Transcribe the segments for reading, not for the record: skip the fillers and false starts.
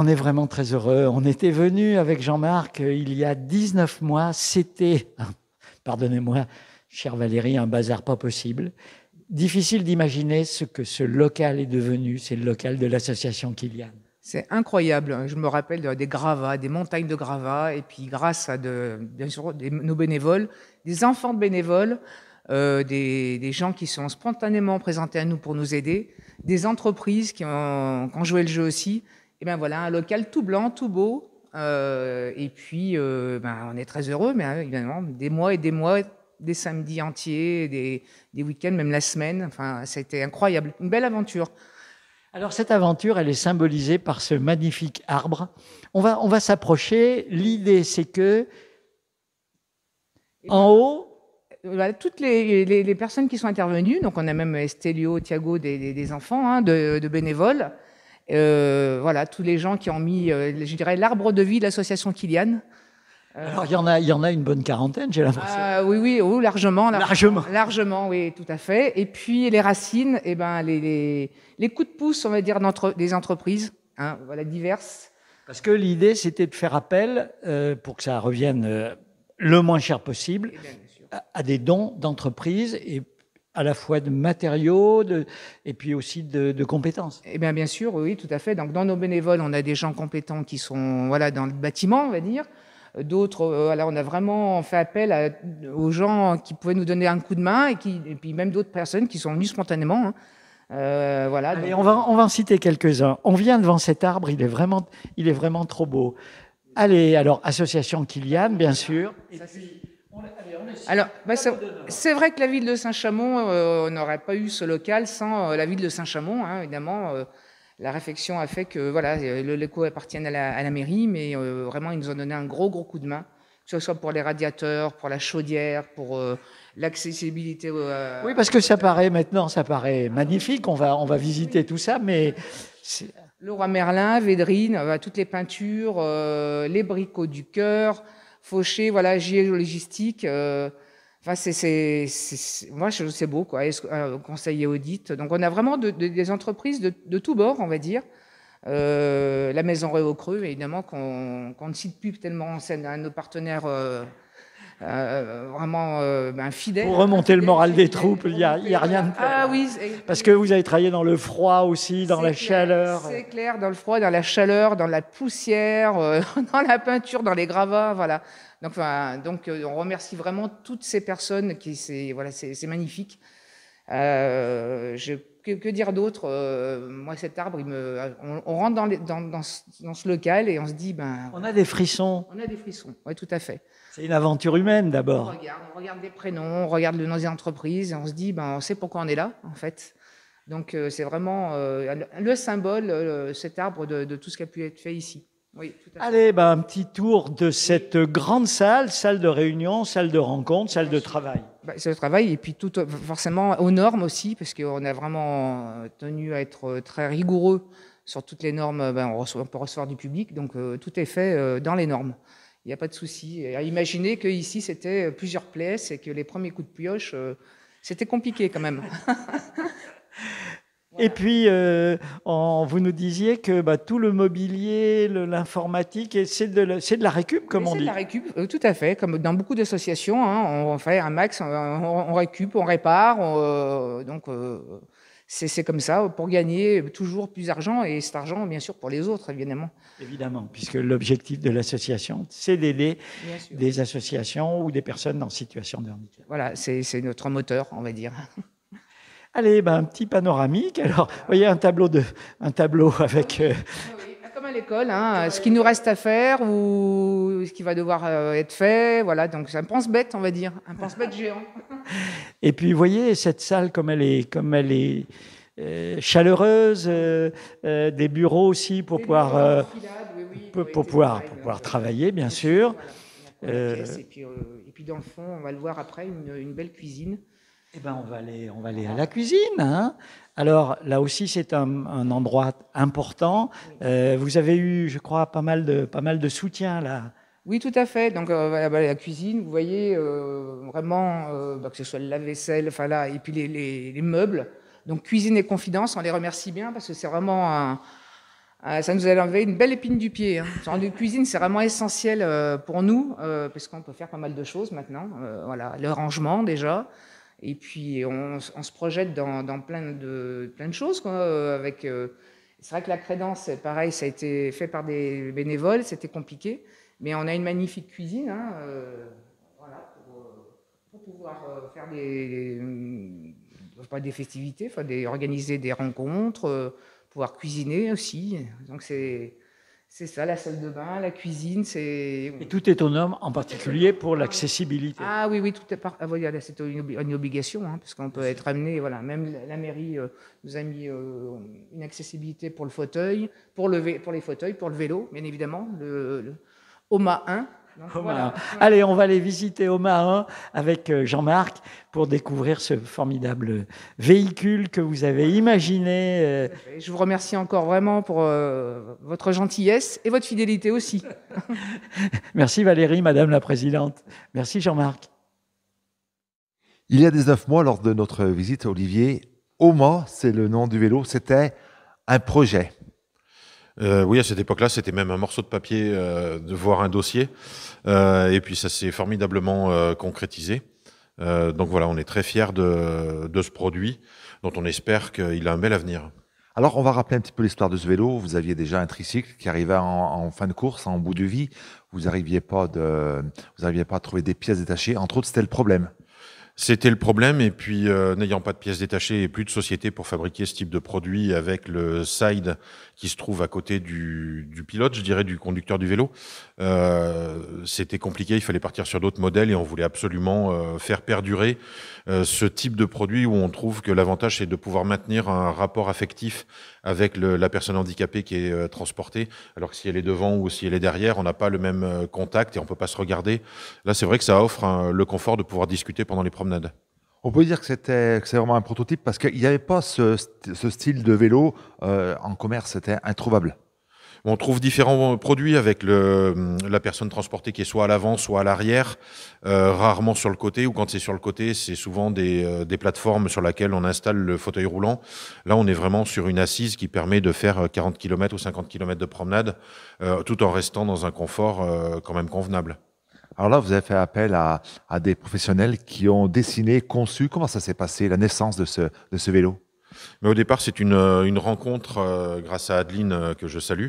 On est vraiment très heureux. On était venu avec Jean-Marc il y a 19 mois. C'était, pardonnez-moi, chère Valérie, un bazar pas possible. Difficile d'imaginer ce que ce local est devenu. C'est le local de l'association Kilian. C'est incroyable. Je me rappelle des gravats, des montagnes de gravats. Et puis, grâce à bien sûr, nos bénévoles, des enfants de bénévoles, des gens qui sont spontanément présentés à nous pour nous aider, des entreprises qui ont joué le jeu aussi. Et bien voilà, un local tout blanc, tout beau. Et puis, on est très heureux, mais évidemment, des mois et des mois, des samedis entiers, des week-ends, même la semaine. Enfin, ça a été incroyable. Une belle aventure. Alors, cette aventure, elle est symbolisée par ce magnifique arbre. On va s'approcher. L'idée, c'est que, en haut, voilà, toutes les personnes qui sont intervenues, donc on a même Estelio, Thiago, des enfants, hein, de bénévoles. Voilà, tous les gens qui ont mis, je dirais, l'arbre de vie de l'association Kilian. Alors, il y en a une bonne quarantaine, j'ai l'impression. Oui, largement. Largement, oui, tout à fait. Et puis les racines, les coups de pouce, on va dire, des entreprises, hein, voilà, diverses. Parce que l'idée, c'était de faire appel, pour que ça revienne le moins cher possible, à des dons d'entreprises et à la fois de matériaux et puis aussi de compétences. Eh bien sûr, oui, tout à fait. Donc, dans nos bénévoles, on a des gens compétents qui sont dans le bâtiment, on va dire. D'autres, on a vraiment fait appel aux gens qui pouvaient nous donner un coup de main et puis même d'autres personnes qui sont venues spontanément. Hein. Allez, on va en citer quelques-uns. On vient devant cet arbre, il est vraiment trop beau. Allez, alors, association Kilian, bien sûr. Alors, c'est vrai que la ville de Saint-Chamond, on n'aurait pas eu ce local sans la ville de Saint-Chamond, hein, évidemment. La réflexion a fait que le LECO appartienne à la mairie, mais vraiment, ils nous ont donné un gros coup de main, que ce soit pour les radiateurs, pour la chaudière, pour l'accessibilité. Oui, parce que ça paraît magnifique. On va visiter tout ça, mais le Roi Merlin, Védrine, toutes les peintures, les bricots du cœur, Fauché, voilà, JE Logistique. Enfin, moi, c'est beau, quoi. Conseil et audit. Donc, on a vraiment des entreprises de tous bords, on va dire. La Maison Réau Creux, évidemment, qu'on ne cite plus tellement, c'est un de nos partenaires vraiment fidèles. Pour remonter le moral des troupes, il y a rien de tel. Ah oui. Parce que vous avez travaillé dans le froid aussi, dans la chaleur. C'est clair, dans le froid, dans la chaleur, dans la poussière, dans la peinture, dans les gravats, voilà. Donc, on remercie vraiment toutes ces personnes c'est magnifique. Que dire d'autre? Moi, cet arbre, on rentre dans ce local et on se dit, on a des frissons. On a des frissons, oui, tout à fait. C'est une aventure humaine d'abord. On regarde les prénoms, on regarde le nom des entreprises et on se dit, on sait pourquoi on est là, en fait. Donc, c'est vraiment le symbole, cet arbre de tout ce qui a pu être fait ici. Oui, tout à fait. Allez, un petit tour de cette grande salle de réunion, salle de rencontre, salle de travail. Salle de travail et puis tout forcément aux normes aussi, parce qu'on a vraiment tenu à être très rigoureux sur toutes les normes. On peut recevoir du public, donc tout est fait dans les normes. Il n'y a pas de souci. Et à imaginer qu'ici, c'était plusieurs places et que les premiers coups de pioche, c'était compliqué quand même. Et puis, vous nous disiez que tout le mobilier, l'informatique, c'est de la récup, comme on dit. C'est de la récup, tout à fait. Comme dans beaucoup d'associations, hein, on fait un max, on récup, on répare. C'est comme ça, pour gagner toujours plus d'argent, et cet argent, bien sûr, pour les autres, évidemment. Évidemment, puisque l'objectif de l'association, c'est d'aider des associations ou des personnes en situation de handicap. Voilà, c'est notre moteur, on va dire. Allez, un petit panoramique. Alors, vous voyez un tableau avec... Oui, comme à l'école, hein, ce qu'il nous reste à faire ou ce qui va devoir être fait. Voilà, donc c'est un pense-bête, on va dire, un pense-bête géant. Et puis, vous voyez cette salle comme elle est chaleureuse, des bureaux aussi pour pouvoir travailler, bien sûr. Et puis dans le fond, on va le voir après, une belle cuisine. On va aller à la cuisine. Hein. Alors là aussi, c'est un endroit important. Vous avez eu, je crois, pas mal de soutien là. Oui, tout à fait. Donc la cuisine, vous voyez vraiment que ce soit le lave-vaisselle, et puis les meubles. Donc cuisine et confidence, on les remercie bien parce que c'est vraiment Ça nous a enlevé une belle épine du pied. Hein. En cuisine, c'est vraiment essentiel pour nous, parce qu'on peut faire pas mal de choses maintenant. Voilà, le rangement déjà. Et puis, on se projette dans plein de choses, quoi, c'est vrai que la crédence, c'est pareil, ça a été fait par des bénévoles, c'était compliqué. Mais on a une magnifique cuisine, hein, voilà, pour pouvoir faire pas des festivités, organiser des rencontres, pouvoir cuisiner aussi. Donc c'est ça, la salle de bain, la cuisine, c'est... Et tout est aux normes, en particulier pour l'accessibilité. Ah oui, oui, tout est voilà, c'est une obligation, hein, parce qu'on peut être amené, voilà, même la mairie nous a mis une accessibilité pour le fauteuil, pour les fauteuils, pour le vélo, bien évidemment, le OMA 1. Donc, voilà. Allez, on va aller visiter OMA 1 avec Jean-Marc pour découvrir ce formidable véhicule que vous avez imaginé. Je vous remercie encore vraiment pour votre gentillesse et votre fidélité aussi. Merci Valérie, Madame la Présidente. Merci Jean-Marc. Il y a 19 mois, lors de notre visite, Olivier, OMA, c'est le nom du vélo, c'était un projet. Oui, à cette époque-là, c'était même un morceau de papier de voir un dossier. Et puis, ça s'est formidablement concrétisé. Donc voilà, on est très fiers de ce produit, dont on espère qu'il a un bel avenir. Alors, on va rappeler un petit peu l'histoire de ce vélo. Vous aviez déjà un tricycle qui arrivait en fin de course, en bout de vie. Vous n'arriviez pas à trouver des pièces détachées. Entre autres, c'était le problème. C'était le problème, et puis n'ayant pas de pièces détachées et plus de société pour fabriquer ce type de produit avec le side qui se trouve à côté du pilote, je dirais, du conducteur du vélo, c'était compliqué, il fallait partir sur d'autres modèles et on voulait absolument faire perdurer ce type de produit où on trouve que l'avantage c'est de pouvoir maintenir un rapport affectif avec la personne handicapée qui est transportée, alors que si elle est devant ou si elle est derrière, on n'a pas le même contact et on peut pas se regarder. Là, c'est vrai que ça offre le confort de pouvoir discuter pendant les promenades. On peut dire que c'est vraiment un prototype parce qu'il n'y avait pas ce style de vélo en commerce, c'était introuvable. On trouve différents produits avec la personne transportée qui est soit à l'avant, soit à l'arrière, rarement sur le côté, ou quand c'est sur le côté, c'est souvent des plateformes sur lesquelles on installe le fauteuil roulant. Là, on est vraiment sur une assise qui permet de faire 40 km ou 50 km de promenade, tout en restant dans un confort quand même convenable. Alors là, vous avez fait appel à des professionnels qui ont dessiné, conçu. Comment ça s'est passé, la naissance de ce vélo? Mais au départ, c'est une rencontre grâce à Adeline que je salue,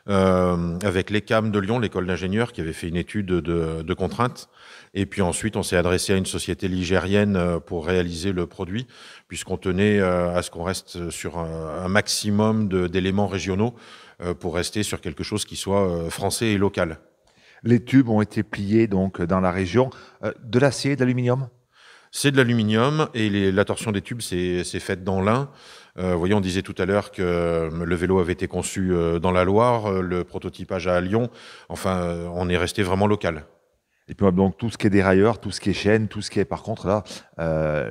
avec l'ECAM de Lyon, l'école d'ingénieurs, qui avait fait une étude de contraintes. Et puis ensuite, on s'est adressé à une société ligérienne pour réaliser le produit, puisqu'on tenait à ce qu'on reste sur un maximum d'éléments régionaux pour rester sur quelque chose qui soit français et local. Les tubes ont été pliés donc dans la région. De l'acier, de l'aluminium? C'est de l'aluminium et la torsion des tubes, c'est faite dans l'Ain. Vous voyez, on disait tout à l'heure que le vélo avait été conçu dans la Loire, le prototypage à Lyon. Enfin, on est resté vraiment local. Et puis donc tout ce qui est dérailleur, tout ce qui est chaîne, tout ce qui est par contre là,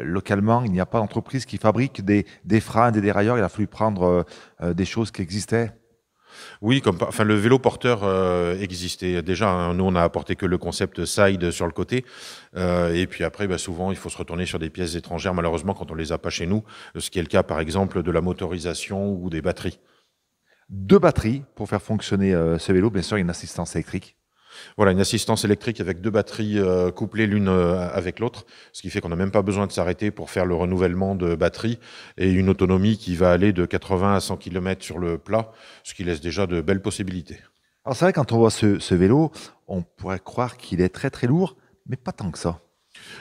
localement, il n'y a pas d'entreprise qui fabrique des freins, des dérailleurs. Il a fallu prendre des choses qui existaient. Oui, le vélo porteur existait déjà. Hein. Nous, on a apporté que le concept side sur le côté. Et puis après, souvent, il faut se retourner sur des pièces étrangères, malheureusement, quand on les a pas chez nous. Ce qui est le cas, par exemple, de la motorisation ou des batteries. 2 batteries pour faire fonctionner ce vélo. Bien sûr, il y a une assistance électrique. Voilà, une assistance électrique avec 2 batteries couplées l'une avec l'autre, ce qui fait qu'on n'a même pas besoin de s'arrêter pour faire le renouvellement de batterie et une autonomie qui va aller de 80 à 100 km sur le plat, ce qui laisse déjà de belles possibilités. Alors c'est vrai, quand on voit ce vélo, on pourrait croire qu'il est très très lourd, mais pas tant que ça.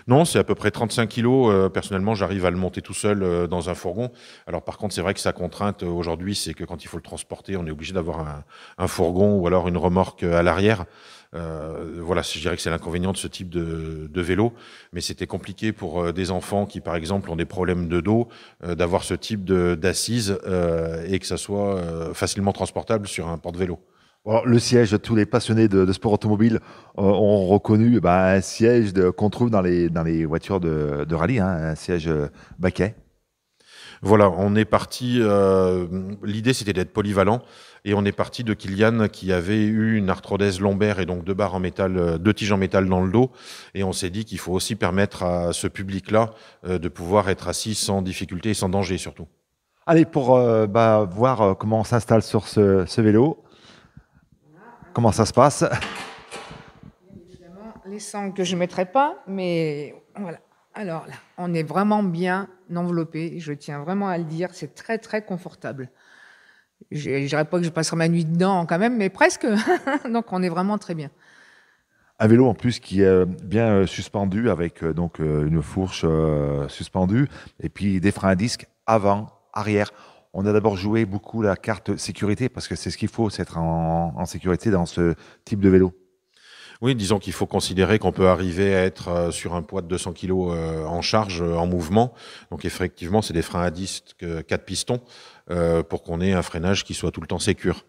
Non, c'est à peu près 35 kilos. Personnellement, j'arrive à le monter tout seul dans un fourgon. Alors par contre, c'est vrai que sa contrainte aujourd'hui, c'est que quand il faut le transporter, on est obligé d'avoir un fourgon ou alors une remorque à l'arrière. Voilà, je dirais que c'est l'inconvénient de ce type de vélo, mais c'était compliqué pour des enfants qui, par exemple, ont des problèmes de dos, d'avoir ce type d'assise et que ça soit facilement transportable sur un porte-vélo. Alors, le siège, tous les passionnés de sport automobile ont reconnu un siège qu'on trouve dans les voitures de rallye, hein, un siège baquet. Voilà, on est parti. L'idée, c'était d'être polyvalent, et on est parti de Kylian qui avait eu une arthrodèse lombaire et donc 2 barres en métal, 2 tiges en métal dans le dos, et on s'est dit qu'il faut aussi permettre à ce public-là de pouvoir être assis sans difficulté et sans danger surtout. Allez, pour voir comment on s'installe sur ce vélo, comment ça se passe. Évidemment, les sangles que je ne mettrai pas, mais voilà. Alors là, on est vraiment bien enveloppé. Je tiens vraiment à le dire, c'est très très confortable. Je ne dirais pas que je passerai ma nuit dedans quand même, mais presque. Donc on est vraiment très bien. Un vélo en plus qui est bien suspendu avec donc une fourche suspendue et puis des freins à disque avant, arrière. On a d'abord joué beaucoup la carte sécurité parce que c'est ce qu'il faut, c'est être en sécurité dans ce type de vélo. Oui, disons qu'il faut considérer qu'on peut arriver à être sur un poids de 200 kg en charge, en mouvement. Donc effectivement, c'est des freins à disque 4 pistons pour qu'on ait un freinage qui soit tout le temps sécure.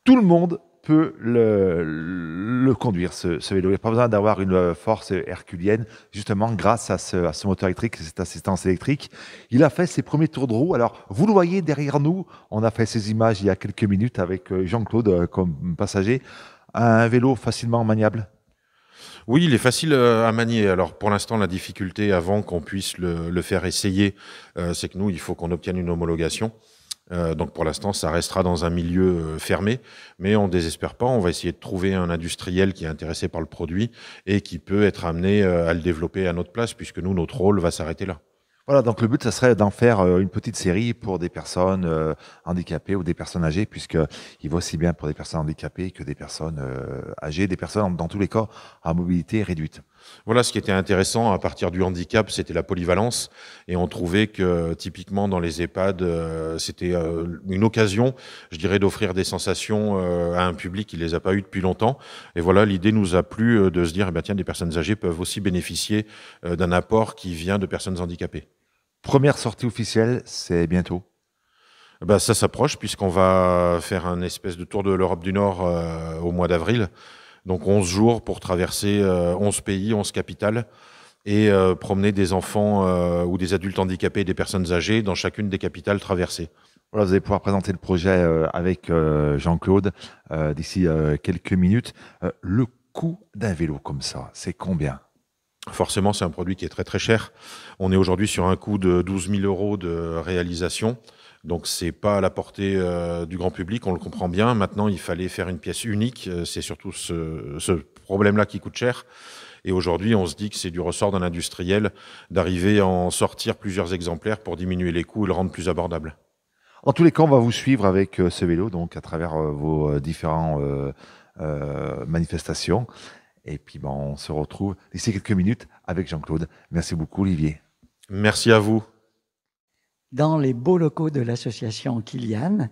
Tout le monde peut le conduire, ce vélo. Il n'y a pas besoin d'avoir une force herculienne, justement grâce à ce moteur électrique, cette assistance électrique. Il a fait ses premiers tours de roue. Alors, vous le voyez derrière nous, on a fait ces images il y a quelques minutes avec Jean-Claude comme passager. Un vélo facilement maniable. Oui, il est facile à manier. Alors pour l'instant, la difficulté avant qu'on puisse le faire essayer, c'est que nous, il faut qu'on obtienne une homologation. Donc pour l'instant, ça restera dans un milieu fermé, mais on ne désespère pas. On va essayer de trouver un industriel qui est intéressé par le produit et qui peut être amené à le développer à notre place, puisque nous, notre rôle va s'arrêter là. Voilà, donc le but, ça serait d'en faire une petite série pour des personnes handicapées ou des personnes âgées, puisqu'il va aussi bien pour des personnes handicapées que des personnes âgées, des personnes, dans tous les cas, à mobilité réduite. Voilà, ce qui était intéressant à partir du handicap, c'était la polyvalence. Et on trouvait que typiquement dans les EHPAD, c'était une occasion, je dirais, d'offrir des sensations à un public qui les a pas eues depuis longtemps. Et voilà, l'idée nous a plu de se dire, eh bien, tiens, des personnes âgées peuvent aussi bénéficier d'un apport qui vient de personnes handicapées. Première sortie officielle, c'est bientôt. Ben, ça s'approche puisqu'on va faire un espèce de tour de l'Europe du Nord au mois d'avril. Donc 11 jours pour traverser 11 pays, 11 capitales et promener des enfants ou des adultes handicapés et des personnes âgées dans chacune des capitales traversées. Voilà, vous allez pouvoir présenter le projet avec Jean-Claude d'ici quelques minutes. Le coût d'un vélo comme ça, c'est combien ? Forcément, c'est un produit qui est très très cher. On est aujourd'hui sur un coût de 12 000 € de réalisation. Donc c'est pas à la portée du grand public, on le comprend bien. Maintenant, il fallait faire une pièce unique. C'est surtout ce problème-là qui coûte cher. Et aujourd'hui, on se dit que c'est du ressort d'un industriel d'arriver à en sortir plusieurs exemplaires pour diminuer les coûts et le rendre plus abordable. En tous les cas, on va vous suivre avec ce vélo, donc à travers vos différentes manifestations. Et puis, on se retrouve d'ici quelques minutes avec Jean-Claude. Merci beaucoup, Olivier. Merci à vous. Dans les beaux locaux de l'association Kilian,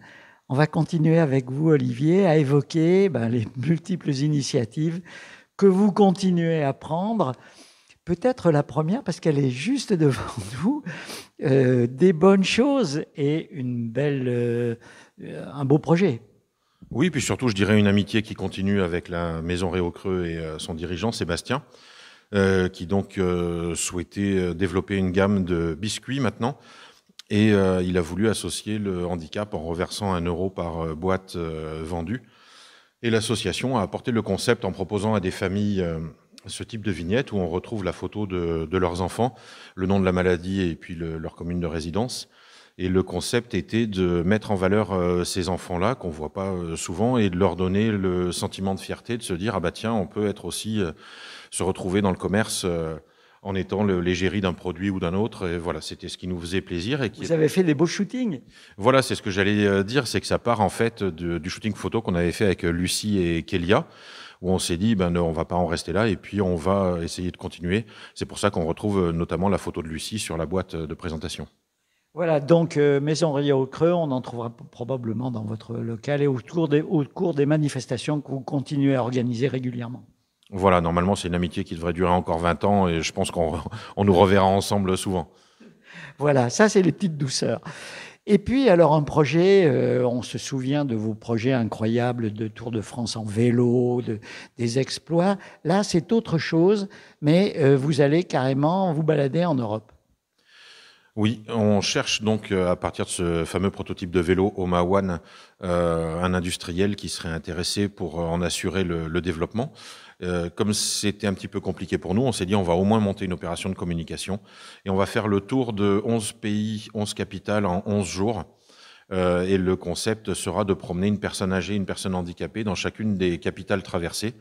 on va continuer avec vous, Olivier, à évoquer les multiples initiatives que vous continuez à prendre. Peut-être la première, parce qu'elle est juste devant nous, des bonnes choses et un beau projet. Oui, puis surtout, je dirais une amitié qui continue avec la Maison Réau-Creux et son dirigeant, Sébastien, qui donc souhaitait développer une gamme de biscuits maintenant. Et il a voulu associer le handicap en reversant 1 € par boîte vendue. Et l'association a apporté le concept en proposant à des familles ce type de vignette où on retrouve la photo de leurs enfants, le nom de la maladie et puis leur commune de résidence. Et le concept était de mettre en valeur ces enfants-là, qu'on voit pas souvent, et de leur donner le sentiment de fierté, de se dire, ah bah tiens, on peut être aussi, se retrouver dans le commerce en étant l'égérie d'un produit ou d'un autre. Et voilà, c'était ce qui nous faisait plaisir. Et Vous avez fait des beaux shootings. Voilà, c'est ce que j'allais dire, c'est que ça part en fait du shooting photo qu'on avait fait avec Lucie et Kélia, où on s'est dit, on va pas en rester là, et puis on va essayer de continuer. C'est pour ça qu'on retrouve notamment la photo de Lucie sur la boîte de présentation. Voilà, donc Maison Réau-Creux, on en trouvera probablement dans votre local et au cours des manifestations que vous continuez à organiser régulièrement. Voilà, normalement, c'est une amitié qui devrait durer encore 20 ans et je pense qu'on nous reverra ensemble souvent. Voilà, ça, c'est les petites douceurs. Et puis, alors, un projet, on se souvient de vos projets incroyables de Tour de France en vélo, des exploits. Là, c'est autre chose, mais vous allez carrément vous balader en Europe. Oui, on cherche donc à partir de ce fameux prototype de vélo Oma One, un industriel qui serait intéressé pour en assurer le développement. Comme c'était un petit peu compliqué pour nous, on s'est dit on va au moins monter une opération de communication et on va faire le tour de 11 pays, 11 capitales en 11 jours. Et le concept sera de promener une personne âgée, une personne handicapée dans chacune des capitales traversées.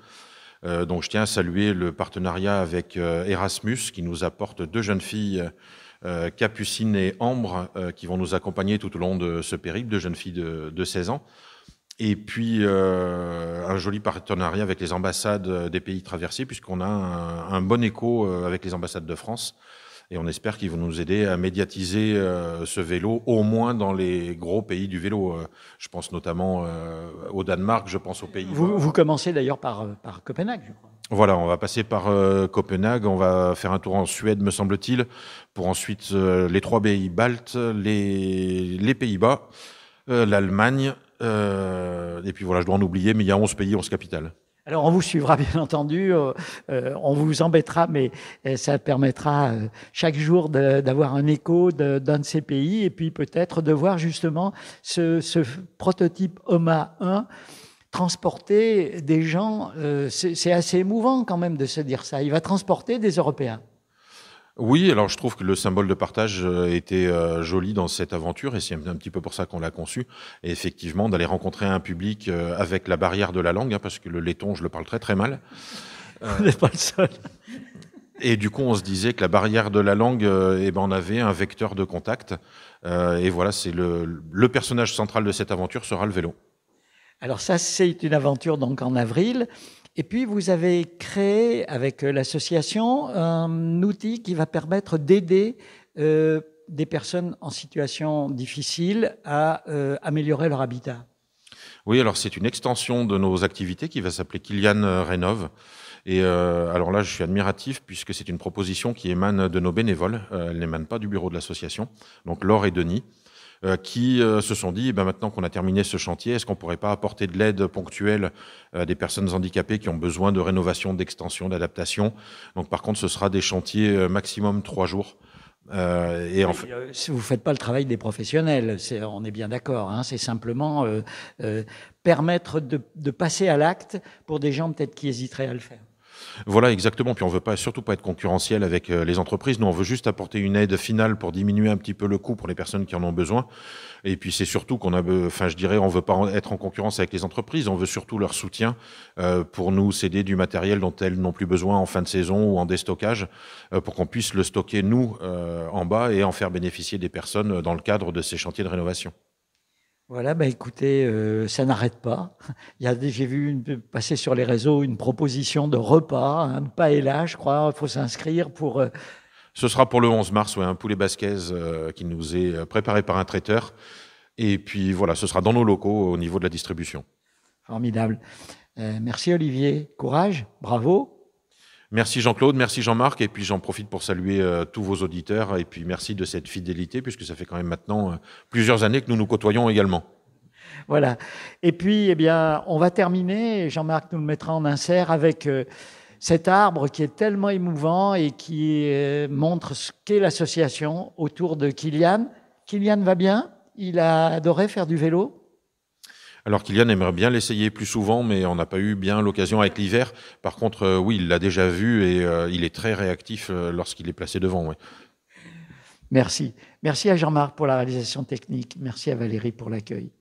Donc je tiens à saluer le partenariat avec Erasmus qui nous apporte 2 jeunes filles, Capucine et Ambre, qui vont nous accompagner tout au long de ce périple, 2 jeunes filles de 16 ans. Et puis un joli partenariat avec les ambassades des pays traversés, puisqu'on a un bon écho avec les ambassades de France. Et on espère qu'ils vont nous aider à médiatiser ce vélo, au moins dans les gros pays du vélo. Je pense notamment au Danemark, je pense aux Pays-Bas. Vous commencez d'ailleurs par Copenhague, je crois. Voilà, on va passer par Copenhague, on va faire un tour en Suède, me semble-t-il, pour ensuite les 3 pays baltes, les Pays-Bas, l'Allemagne, et puis voilà, je dois en oublier, mais il y a 11 pays, 11 capitales. Alors, on vous suivra, bien entendu, on vous embêtera, mais ça permettra chaque jour d'avoir un écho d'un de ces pays et puis peut-être de voir justement ce prototype OMA 1 transporter des gens. C'est assez émouvant quand même de se dire ça. Il va transporter des Européens. Oui, alors je trouve que le symbole de partage était joli dans cette aventure et c'est un petit peu pour ça qu'on l'a conçu. Et effectivement, d'aller rencontrer un public avec la barrière de la langue, hein, parce que le letton, je le parle très très mal. Vous n'êtes pas le seul. Et du coup, on se disait que la barrière de la langue, on avait un vecteur de contact. Et voilà, c'est le personnage central de cette aventure sera le vélo. Alors ça, c'est une aventure donc en avril. Et puis, vous avez créé avec l'association un outil qui va permettre d'aider des personnes en situation difficile à améliorer leur habitat. Oui, alors c'est une extension de nos activités qui va s'appeler Kylian Rénove. Et alors là, je suis admiratif puisque c'est une proposition qui émane de nos bénévoles. Elle n'émane pas du bureau de l'association. Donc Laure et Denis, qui se sont dit, maintenant qu'on a terminé ce chantier, est-ce qu'on ne pourrait pas apporter de l'aide ponctuelle à des personnes handicapées qui ont besoin de rénovation, d'extension, d'adaptation. Donc par contre, ce sera des chantiers maximum 3 jours. Si vous ne faites pas le travail des professionnels, on est bien d'accord, hein, c'est simplement permettre de passer à l'acte pour des gens peut-être qui hésiteraient à le faire. Voilà, exactement. Puis on veut surtout pas être concurrentiel avec les entreprises. Nous, on veut juste apporter une aide finale pour diminuer un petit peu le coût pour les personnes qui en ont besoin. Et puis c'est surtout qu'on on veut pas être en concurrence avec les entreprises. On veut surtout leur soutien pour nous céder du matériel dont elles n'ont plus besoin en fin de saison ou en déstockage, pour qu'on puisse le stocker nous en bas et en faire bénéficier des personnes dans le cadre de ces chantiers de rénovation. Voilà, écoutez, ça n'arrête pas. J'ai vu passer sur les réseaux une proposition de repas, un paella, je crois. Il faut s'inscrire pour. Ce sera pour le 11 mars, un poulet basquez qui nous est préparé par un traiteur. Et puis voilà, ce sera dans nos locaux au niveau de la distribution. Formidable. Merci Olivier. Courage, bravo. Merci Jean-Claude, merci Jean-Marc, et puis j'en profite pour saluer tous vos auditeurs, et puis merci de cette fidélité, puisque ça fait quand même maintenant plusieurs années que nous nous côtoyons également. Voilà. Et puis, on va terminer, Jean-Marc nous le mettra en insert, avec cet arbre qui est tellement émouvant et qui montre ce qu'est l'association autour de Kylian. Kylian va bien? Il a adoré faire du vélo? Alors Kylian aimerait bien l'essayer plus souvent, mais on n'a pas eu bien l'occasion avec l'hiver. Par contre, oui, il l'a déjà vu et il est très réactif lorsqu'il est placé devant. Ouais. Merci. Merci à Jean-Marc pour la réalisation technique. Merci à Valérie pour l'accueil.